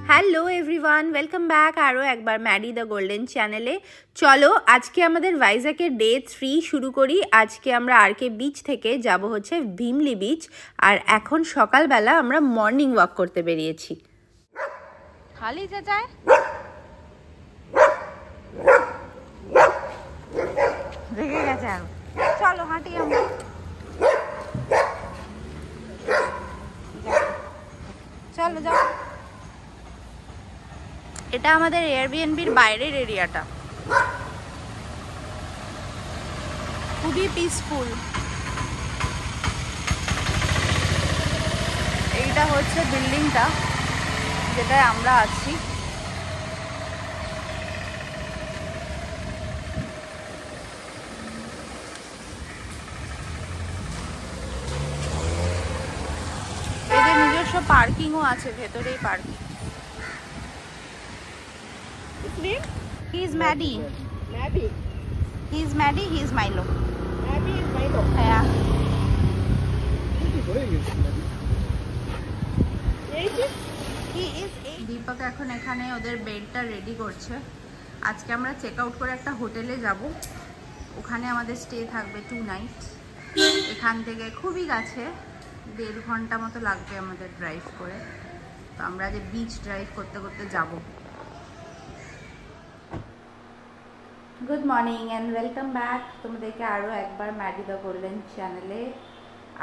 Hello everyone, welcome back আরও একবার Maddie the golden চ্যানেলে। চলো আজকে আমাদের ভাইজ্যাকের ডে 3 শুরু করি। আজকে আমরা আরকে বিচ থেকে যাব হচ্ছে ভিমলি বিচ, আর এখন সকালবেলা আমরা মর্নিং ওয়াক করতে বেরিয়েছি। খালি চাচায় রেগে গেছে, আর চলো হাঁটি আমরা। চলো যাও। এটা আমাদের এয়ারবিএনবির বাইরের এরিয়াটা, খুবই পিসফুল। এইটা হচ্ছে বিল্ডিংটা যেটায় আমরা আছি। এদের নিজস্ব পার্কিংও আছে, ভেতরেই parking. He is Maddie. Maddie. He is Maddie. He is Milo. Maddie is Milo. Yeah. He is. Deepak এখন এখানে ওদের বেডটা রেডি করছে। আজকে আমরা চেক আউট করে একটা হোটেলে যাব, ওখানে আমাদের স্টে থাকবে 2 নাইট। এখান থেকে খুবই কাছে, 1.5 ঘন্টা মতো লাগবে আমাদের ড্রাইভ করে। তো আমরা যে বিচ ড্রাইভ করতে করতে যাব। Good morning and welcome back তোমাদেরকে আরও একবার ম্যাডি দ্য গোল্ডেন চ্যানেলে।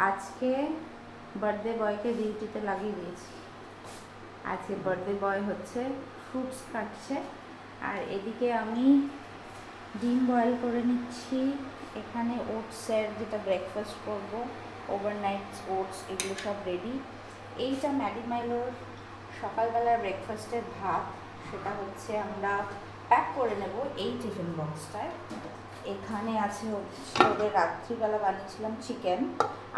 আজকে বার্থডে বয়কে ডিউটিতে লাগিয়ে দিয়েছি। আজকে বার্থডে বয় হচ্ছে ফ্রুটস কাটছে, আর এদিকে আমি ডিম বয়েল করে নিচ্ছি। এখানে ওটসের যেটা ব্রেকফাস্ট করব, ওভারনাইট ওটস, এগুলো সব রেডি। এইটা ম্যাডি মাইলোর সকালবেলার ব্রেকফাস্টের ভাত, সেটা হচ্ছে আমরা প্যাক করে নেব এই টিফিন বক্সটায়। এখানে আছে হচ্ছে ওদের রাত্রিবেলা বানিয়েছিলাম চিকেন,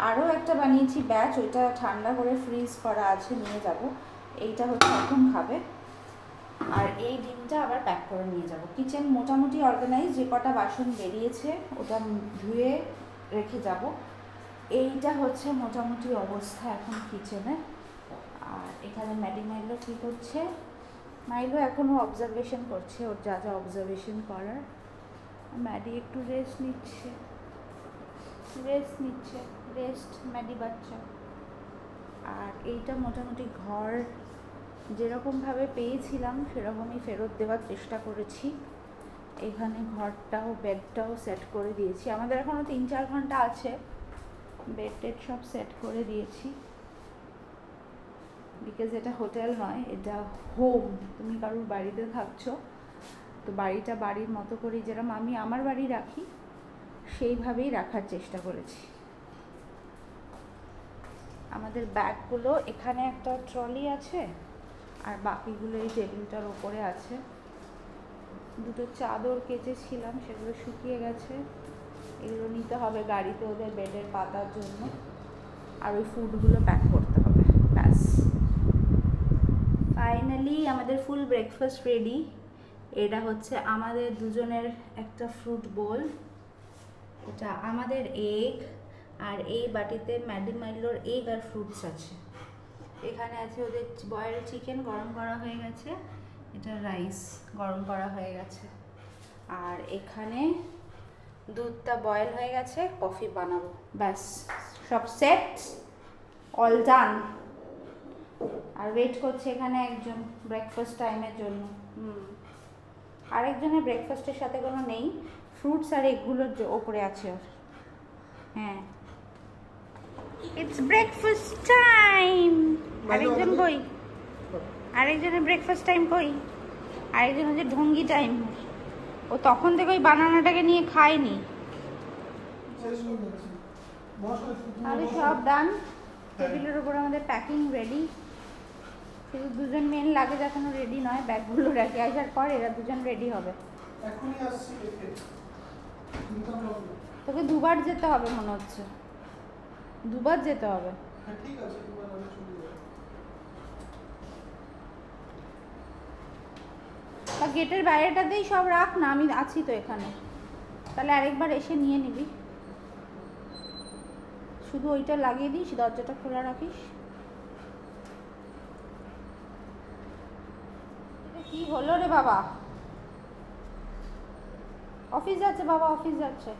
আরও একটা বানিয়েছি ব্যাচ, ওইটা ঠান্ডা করে ফ্রিজ করা আছে, নিয়ে যাব। এইটা হচ্ছে এখন খাবে, আর এই ডিমটা আবার প্যাক করে নিয়ে যাব। কিচেন মোটামুটি অর্গানাইজ, যে কটা বাসন বেরিয়েছে ওটা ধুয়ে রেখে যাব। এইটা হচ্ছে মোটামুটি অবস্থা এখন কিচেনে। আর এখানে ম্যাডি মাইলো কী করছে? মাইলো এখনও অবজারভেশন করছে, ওর যা যা অবজারভেশন করার। ম্যাডি একটু রেস্ট নিচ্ছে ম্যাডি বাচ্চা। আর এইটা মোটামুটি ঘর যেরকমভাবে পেয়েছিলাম সেরকমই ফেরত দেওয়ার চেষ্টা করেছি। এখানে ঘরটাও বেডটাও সেট করে দিয়েছি। আমাদের এখনও 3-4 ঘন্টা আছে, বেড টেড সব সেট করে দিয়েছি। বিকজ এটা হোটেল নয়, এটা হোম। তুমি কারোর বাড়িতে থাকছো, তো বাড়িটা বাড়ির মতো করেই, যেরকম আমি আমার বাড়ি রাখি সেইভাবেই রাখার চেষ্টা করেছি। আমাদের ব্যাগগুলো এখানে একটা ট্রলি আছে, আর বাকিগুলো এই টেবিলটার ওপরে আছে। 2টো চাদর কেচেছিলাম, সেগুলো শুকিয়ে গেছে, এগুলো নিতে হবে গাড়িতে ওদের বেডের পাতার জন্য। আর ওই ফুডগুলো প্যাক করতে হবে, ব্যাস। ফাইনালি আমাদের ফুল ব্রেকফাস্ট রেডি। এটা হচ্ছে আমাদের দুজনের একটা ফ্রুট বোল, এটা আমাদের এগ, আর এই বাটিতে ম্যাডি মাইলোর এগ আর ফ্রুটস আছে। এখানে আছে ওদের বয়েল চিকেন, গরম করা হয়ে গেছে। এটা রাইস গরম করা হয়ে গেছে। আর এখানে দুধটা বয়েল হয়ে গেছে, কফি বানাবো, ব্যাস সব সেট, অল ডান। আর ওয়েট করছে এখানে একজন ব্রেকফাস্ট টাইমের জন্য। আরেকজনের ব্রেকফাস্টের সাথে কোনো নেই, ফ্রুটস আর এগুলোর ওপরে আছে ওর। হ্যাঁ, ইটস ব্রেকফাস্ট টাইম। আরেকজন কই? আরেকজনের ব্রেকফাস্ট টাইম কই? আরেকজন হচ্ছে ঢঙ্গি টাইম। ও তখন থেকে ওই বানানাটাকে নিয়ে খায়নি। আরে সব ডান, টেবিলের উপর আমাদের প্যাকিং রেডি। শুধু দুজন মেন লাগেজ এখনো রেডি নয়, ব্যাগগুলো রেখে আসার পর এরা দুজন রেডি হবে। এখনই আসছি দেখে। তোকে দুবার যেতে হবে মনে হচ্ছে, দুবার যেতে হবে। হ্যাঁ ঠিক আছে, দুবার আমি চলে যাব। তা গেটের বাইরেটাতেই সব রাখ না, আমি আছি তো এখানে, তাহলে আরেকবার এসে নিয়ে নিবি। শুধু ওইটা লাগিয়ে দিস, দরজাটা খোলা রাখিস। কি হলো রে বাবা? অফিস যাচ্ছে বাবা, অফিস যাচ্ছে।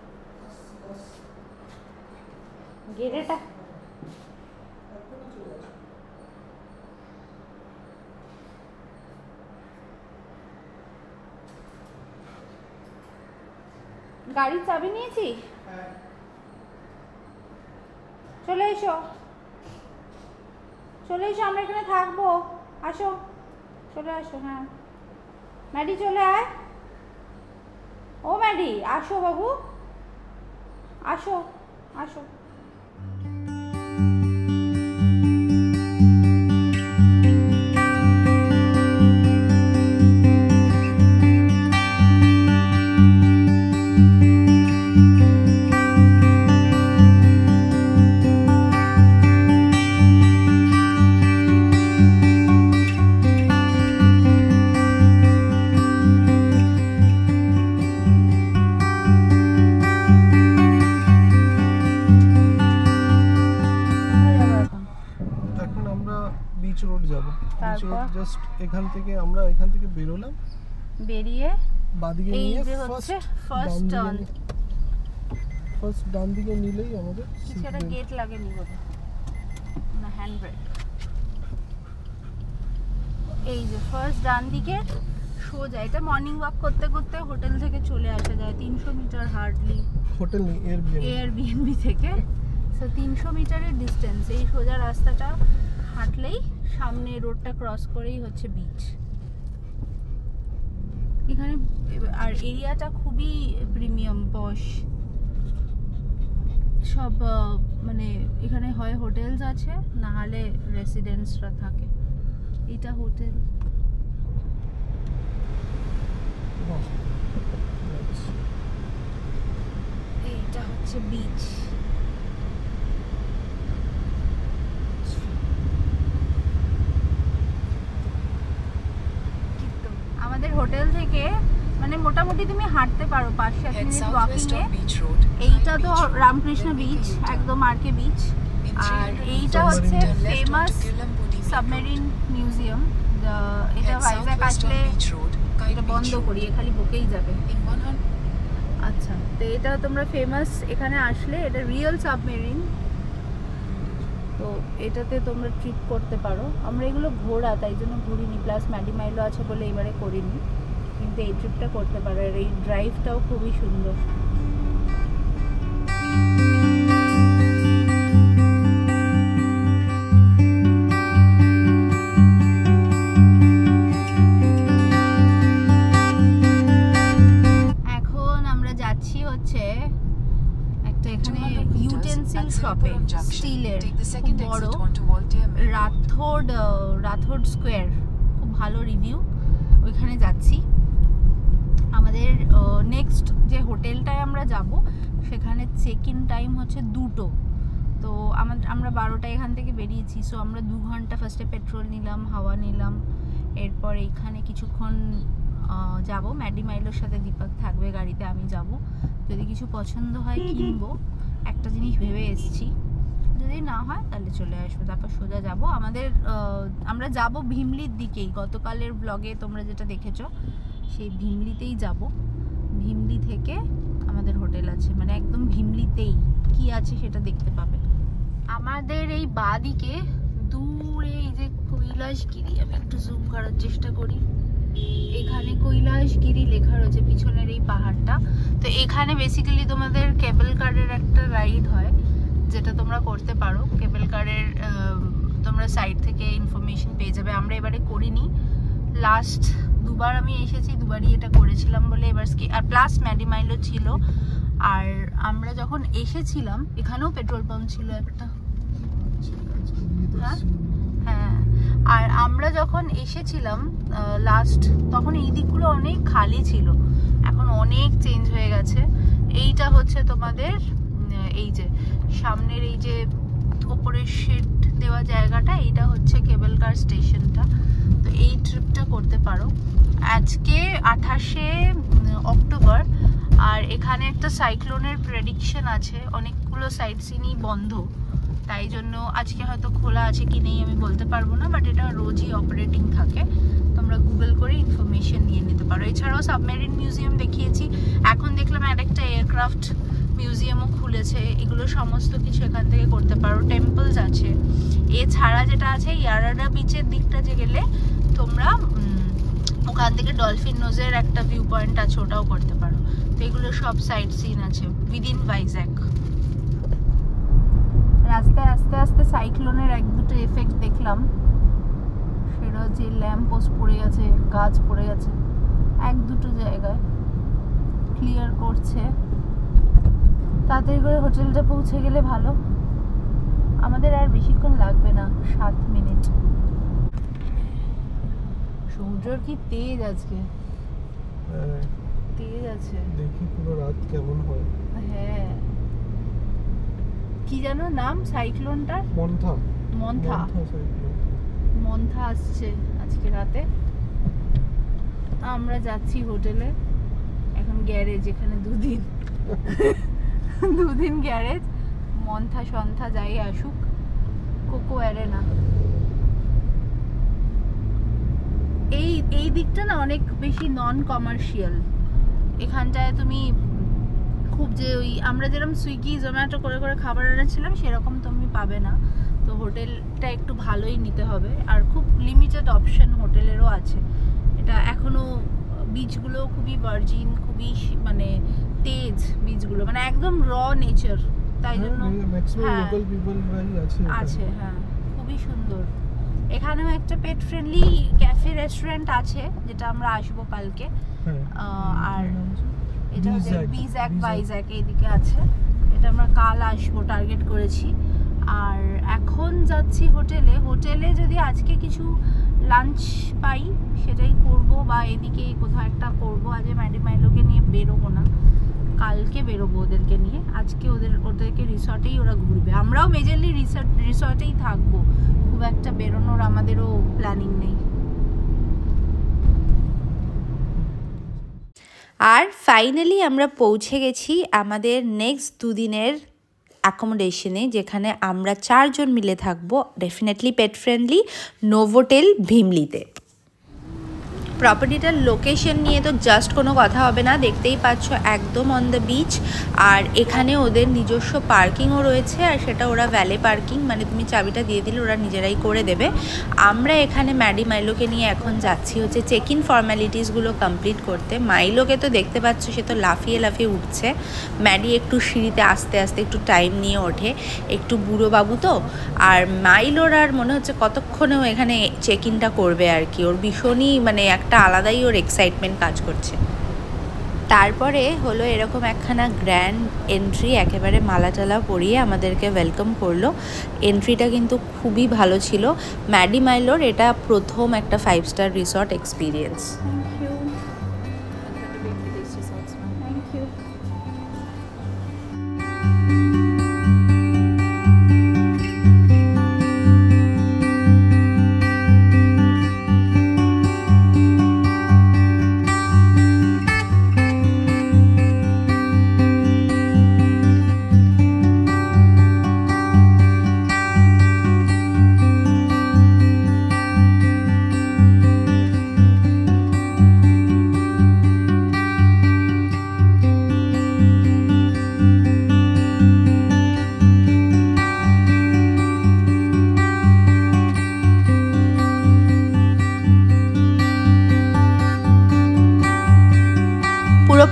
গেটেটা গাড়ির চাবি নিয়েছিস? হ্যাঁ চলে এসো, চলে এসো, আমরা এখানে থাকবো। আসো, চলে আসো। হ্যাঁ ম্যাডি চলে আয়। ও ম্যাডি, আসো বাবু, আসো আসো। বিচ রোড যাব। বিচ রোড জাস্ট এখান থেকে বেরোলাম, বেরিয়ে বাদিকে এই নিয়ে যে হচ্ছে ফার্স্ট টার্ন, ফার্স্ট ডান দিকে নিলেই আমাদের সেটা গেট লাগেনি বোধহয় না, হ্যান্ড ব্রেক। এই যে ফার্স্ট ডান দিকে সোজা, এটা মর্নিং ওয়াক করতে করতে হোটেল থেকে চলে আসা যায়। 300 মিটার হার্ডলি, হোটেল নেই, এয়ারবিএনবি থেকে। সো 300 মিটারের ডিস্টেন্স, এই সোজা রাস্তাটা হাঁটলেই সামনে রোডটা ক্রস করেই হচ্ছে বিচ এখানে। আর এরিয়াটা খুবই প্রিমিয়াম পশ, সব মানে এখানে হয় হোটেলস আছে, না হলে রেসিডেন্টসরা থাকে। এটা হোটেল, এইটা হচ্ছে বিচ। আমাদের হোটেল থেকে মানে মোটামুটি তুমি হাঁটতে পারো 5-7 মিনিট ওয়াকিং এ। এইটা তো রামকৃষ্ণ বিচ, একদম আরকে বিচ। আর এইটা হচ্ছে ফেমাস সাবমেরিন মিউজিয়াম। এটা ভাইজ্যাগ আসলে এটা বন্ধ করিয়ে খালি বকেই যাবে। আচ্ছা, তো এটা তোমরা ফেমাস, এখানে আসলে এটা রিয়েল সাবমেরিন, তো এটাতে তোমরা ট্রিপ করতে পারো। আমরা এগুলো ঘোরা, তাই জন্য ঘুরিনি, প্লাস ম্যাডি মাইলো আছে বলে এবারে করিনি, কিন্তু এই ট্রিপটা করতে পারো। আর এই ড্রাইভটাও খুবই সুন্দর। এখন আমরা যাচ্ছি হচ্ছে একটা এখানে ইউটেন্সিল শপে, স্টিলের খুব বড়, রাথোড স্কোয়ার, খুব ভালো রিভিউ, ওইখানে যাচ্ছি। আমাদের নেক্সট যে হোটেলটায় আমরা যাব সেখানে চেক ইন টাইম হচ্ছে 2টো। তো আমরা 12টায় এখান থেকে বেরিয়েছি। সো আমরা 2 ঘন্টা ফার্স্টে পেট্রোল নিলাম, হাওয়া নিলাম, এরপর এইখানে কিছুক্ষণ যাব। ম্যাডি মাইলোর সাথে দীপক থাকবে গাড়িতে, আমি যাব। যদি কিছু পছন্দ হয় কিনবো, একটা জিনিস ভেবে এসেছি, যদি না হয় তাহলে চলে আসবো, তারপর সোজা যাব। আমরা যাব ভীমলির দিকেই, গতকালের ব্লগে তোমরা যেটা দেখেছো সেই ভীমলিতেই যাব। ভীমলি থেকে আমাদের হোটেল আছে, মানে একদম ভীমলিতেই কি আছে সেটা দেখতে পাবে। আমাদের এই বাঁ দিকে দূরে এই যে কৈলাসগিরি, আমি একটু জুম করার চেষ্টা করি, এখানে কৈলাসগিরি লেখা রয়েছে পিছনের এই পাহাড়টা। তো এখানে বেসিক্যালি তোমাদের কেবল কারের একটা রাইড হয়, যেটা তোমরা করতে পারো। কেবল কারের তোমরা সাইট থেকে ইনফরমেশন পেয়ে যাবে। আমরা এবারে করিনি, লাস্ট দুবার আমি এসেছি, দুবারই এটা করেছিলাম বলে এবার আর প্লাস ম্যাডি মাইলো ছিল। আর আমরা যখন এসেছিলাম এখানেও পেট্রোল পাম্প ছিল একটা, হ্যাঁ। আর আমরা যখন এসেছিলাম লাস্ট, তখন এই দিকগুলো অনেক খালি ছিল, এখন অনেক চেঞ্জ হয়ে গেছে। এইটা হচ্ছে তোমাদের এই যে সামনের এই যে ওপরের শেড দেওয়া জায়গাটা, এইটা হচ্ছে কেবল কার স্টেশনটা। তো এই ট্রিপটা করতে পারো। আজকে 28শে অক্টোবর, আর এখানে একটা সাইক্লোনের প্রেডিকশন আছে, অনেকগুলো সাইট সিনই বন্ধ, তাই জন্য আজকে হয়তো খোলা আছে কি নেই আমি বলতে পারবো না, বাট এটা রোজই অপারেটিং থাকে, তোমরা গুগল করে ইনফরমেশন নিয়ে নিতে পারো। এছাড়াও সাবমেরিন মিউজিয়াম দেখিয়েছি, এখন দেখলাম একটা এয়ারক্রাফট মিউজিয়ামও খুলেছে, এগুলো সমস্ত কিছু এখান থেকে করতে পারো। টেম্পলস আছে, এছাড়া যেটা আছে ইয়ারাডা বিচের দিকটা যে গেলে তোমরা ওখান থেকে ডলফিন নোজের একটা ভিউ পয়েন্ট আছে, ওটাও করতে পারো। তো এগুলো সব সাইট সিন আছে উইদিন ভাইজ্যাক। রাস্তায় আস্তে আস্তে সাইক্লোনের এক দুটো এফেক্ট দেখলাম, সেটা হচ্ছে ল্যাম্প পোস্ট পড়ে গেছে, গাছ পড়ে গেছে এক দুটো জায়গায়, ক্লিয়ার করছে। তাড়াতাড়ি করে হোটেলটা পৌঁছে গেলে ভালো, আমাদের আর বেশিক্ষণ লাগবে না, 7 মিনিট। সমুদ্রের কি তেজ আজকে, তেজ আছে, দেখি পুরো রাত কেমন হয়। হ্যাঁ, কি জানো নাম সাইক্লোনটার? মন্থা। মন্থা, মন্থা আসছে আজকে রাতে। আমরা যাচ্ছি হোটেলে, এখন গ্যারেজ, এখানে দুদিন গ্যারেজ, মন্থা সন্থা যাই আসুক, কোকো অ্যারেনা। এই দিকটা না অনেক বেশি নন কমার্শিয়াল, এখানটায় তুমি খুব যে ওই আমরা যেরকম সুইগি জোম্যাটো করে করে খাবার এনেছিলাম সেরকম তুমি পাবে না। তো হোটেলটা একটু ভালোই নিতে হবে, আর খুব লিমিটেড অপশন হোটেলেরও আছে। এটা এখনো বিচগুলো খুবই ভার্জিন, খুবই মানে তেজ বিচগুলো, মানে একদম র নেচার, তাই জন্য আছে। হ্যাঁ, খুবই সুন্দর। এখানেও একটা পেট ফ্রেন্ডলি ক্যাফে রেস্টুরেন্ট আছে, যেটা আমরা আসবো কালকে। আর এটা হচ্ছে বিজ্যাক ভাইজ্যাক, এইদিকে আছে, এটা আমরা কাল আসবো টার্গেট করেছি। আর এখন যাচ্ছি হোটেলে। হোটেলে যদি আজকে কিছু লাঞ্চ পাই সেটাই করব, বা এদিকে কোথাও একটা করবো। আজ ম্যাডি মাইলোকে নিয়ে বেরোবো না, কালকে বেরোবো ওদেরকে নিয়ে। আজকে ওদেরকে রিসর্টেই ওরা ঘুরবে, আমরাও মেজরলি রিসর্টেই থাকবো, খুব একটা বেরোনোর আমাদেরও প্ল্যানিং নেই। আর ফাইনালি আমরা পৌঁছে গেছি আমাদের নেক্সট দুদিনের অ্যাকোমোডেশনে, যেখানে আমরা 4 জন মিলে থাকবো, ডেফিনেটলি পেট ফ্রেন্ডলি, নোভোটেল ভীমলিতে। প্রপার্টিটার লোকেশন নিয়ে তো জাস্ট কোনো কথা হবে না, দেখতেই পাচ্ছ একদম অন দ্য বিচ। আর এখানে ওদের নিজস্ব পার্কিংও রয়েছে, আর সেটা ওরা ভ্যালে পার্কিং, মানে তুমি চাবিটা দিয়ে দিলে ওরা নিজেরাই করে দেবে। আমরা এখানে ম্যাডি মাইলোকে নিয়ে এখন যাচ্ছি হচ্ছে চেক ইন ফর্ম্যালিটিসগুলো কমপ্লিট করতে। মাইলোকে তো দেখতে পাচ্ছ, সে তো লাফিয়ে লাফিয়ে উঠছে। ম্যাডি একটু সিঁড়িতে আস্তে আস্তে একটু টাইম নিয়ে ওঠে, একটু বুড়ো বাবু তো। আর মাইলোর আর মনে হচ্ছে কতক্ষণেও এখানে চেক ইনটা করবে আর কি, ওর ভীষণই মানে একটা আলাদাই ওর এক্সাইটমেন্ট কাজ করছে। তারপরে হলো এরকম একখানা গ্র্যান্ড এন্ট্রি, একেবারে মালা টালা পরিয়ে আমাদেরকে ওয়েলকাম করলো। এন্ট্রিটা কিন্তু খুবই ভালো ছিল। ম্যাডি মাইলোর এটা প্রথম একটা 5 স্টার রিসর্ট এক্সপিরিয়েন্স।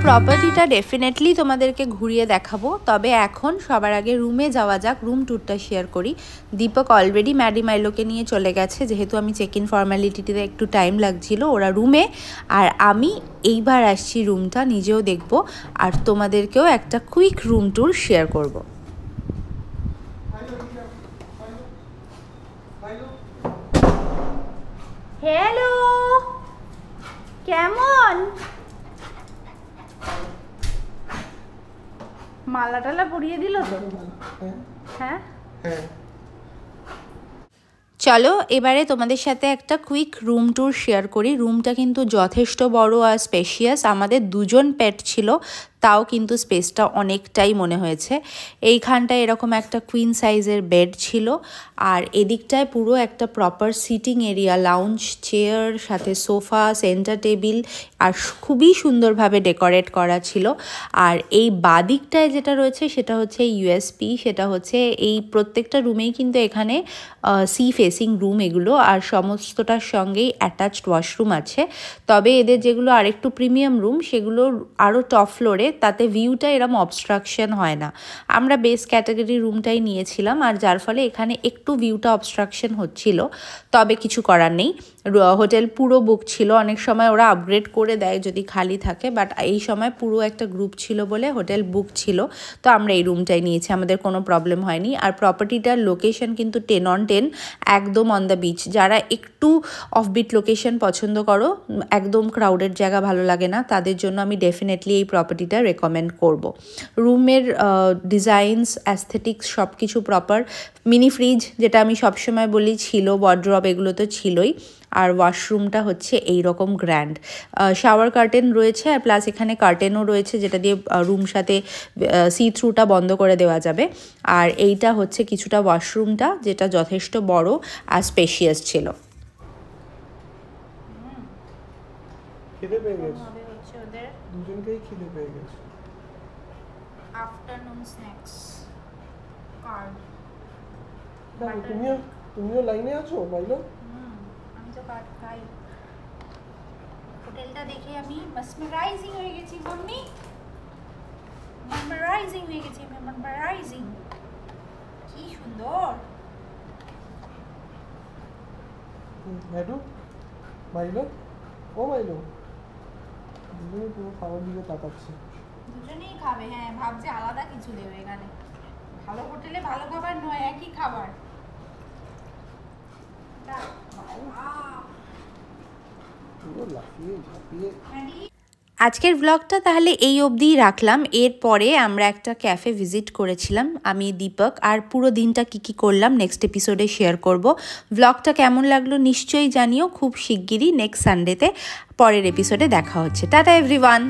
প্রপার্টিটা ডেফিনেটলি তোমাদেরকে ঘুরিয়ে দেখাবো, তবে এখন সবার আগে রুমে যাওয়া যাক, রুম ট্যুরটা শেয়ার করি। দীপক অলরেডি ম্যাডি মাইলোকে নিয়ে চলে গেছে, যেহেতু আমি চেক ইন ফর্ম্যালিটিতে একটু টাইম লাগছিল, ওরা রুমে। আর আমি এইবার আসছি রুমটা নিজেও দেখব, আর তোমাদেরকেও একটা কুইক রুম ট্যুর শেয়ার করব। কেমন মালা টালা পরিয়ে দিল তো? হ্যাঁ হ্যাঁ। চলো এবারে তোমাদের সাথে একটা কুইক রুম ট্যুর শেয়ার করি। রুমটা কিন্তু যথেষ্ট বড় আর স্পেশিয়াস। আমাদের দুজন পেট ছিল, তাও কিন্তু স্পেসটা অনেকটাই মনে হয়েছে। এইখানটায় এরকম একটা কুইন সাইজের বেড ছিল, আর এদিকটায় পুরো একটা proper sitting area, lounge chair, সাথে সোফা, সেন্টার টেবিল, আর খুবই সুন্দরভাবে ডেকোরেট করা ছিল। আর এই বাদিকটায় যেটা রয়েছে সেটা হচ্ছে ইউএসপি, সেটা হচ্ছে এই প্রত্যেকটা রুমেই কিন্তু এখানে সি ফেসিং রুম এগুলো, আর সমস্তটার সঙ্গেই অ্যাটাচড ওয়াশরুম আছে। তবে এদের যেগুলো আরেকটু প্রিমিয়াম রুম সেগুলো আরও টপ ফ্লোরে, তাতে ভিউটা এরম অবস্ট্রাকশন হয় না। আমরা বেস ক্যাটাগরি রুমটাই নিয়েছিলাম, আর যার ফলে এখানে একটু ভিউটা অবস্ট্রাকশন হচ্ছিল। তবে কিছু করার নেই, হোটেল পুরো বুক ছিল। অনেক সময় ওরা আপগ্রেড করে দেয় যদি খালি থাকে, বাট এই সময় পুরো একটা গ্রুপ ছিল বলে হোটেল বুক ছিল, তো আমরা এই রুমটাই নিয়েছি, আমাদের কোনো প্রবলেম হয়নি। আর প্রপার্টিটার লোকেশন কিন্তু 10/10, একদম অন দ্য বিচ। যারা একটু অফবিট লোকেশন পছন্দ করো, একদম ক্রাউডেড জায়গা ভালো লাগে না, তাদের জন্য আমি ডেফিনেটলি এই প্রপার্টিটা রেকমেন্ড করব। রুমের ডিজাইনস, অ্যাস্থেটিক্স সব কিছু প্রপার। মিনি ফ্রিজ যেটা আমি সবসময় বলি ছিল, ওয়ার্ড্রব এগুলো তো ছিলই। আর ওয়াশরুমটা হচ্ছে এই রকম গ্র্যান্ড, শাওয়ার কার্টেন রয়েছে, আর প্লাস এখানে কার্টেনও রয়েছে যেটা দিয়ে রুম সাথে সি থ্রুটা বন্ধ করে দেওয়া যাবে। আর এইটা হচ্ছে কিছুটা ওয়াশরুমটা, যেটা যথেষ্ট বড় আর স্পেশিয়াস ছিল। খিদে পেয়ে গেছে, হচ্ছে ওদের দুজনকেই খিদে পেয়ে গেছে। Afternoon snacks card. তুমিও লাইনে আছো বাইলো? আমি তো কার্ড খাই। হোটেলটা দেখে আমি মেসমেরাইজিং হয়ে গেছি মাম্মি, মেসমেরাইজিং হয়ে গেছি, মেসমেরাইজিং। কি সুন্দর। বাইলো বাইলো, ও বাইলো, দুজনে পুরো খাবার দিকে তাকাচ্ছে। দুজনেই খাবে, হ্যাঁ, ভাবছে আলাদা কিছু দেবে এখানে। ভালো হোটেলে ভালো খাবার নয়, একই খাবার। আজকের ব্লগটা তাহলে এই অবধিই রাখলাম। এরপরে আমরা একটা ক্যাফে ভিজিট করেছিলাম আমি, দীপক, আর পুরো দিনটা কি করলাম নেক্সট এপিসোডে শেয়ার করব। ব্লগটা কেমন লাগলো নিশ্চয়ই জানিও। খুব শিগগিরই নেক্সট সানডেতে পরের এপিসোডে দেখা হচ্ছে। Tata everyone.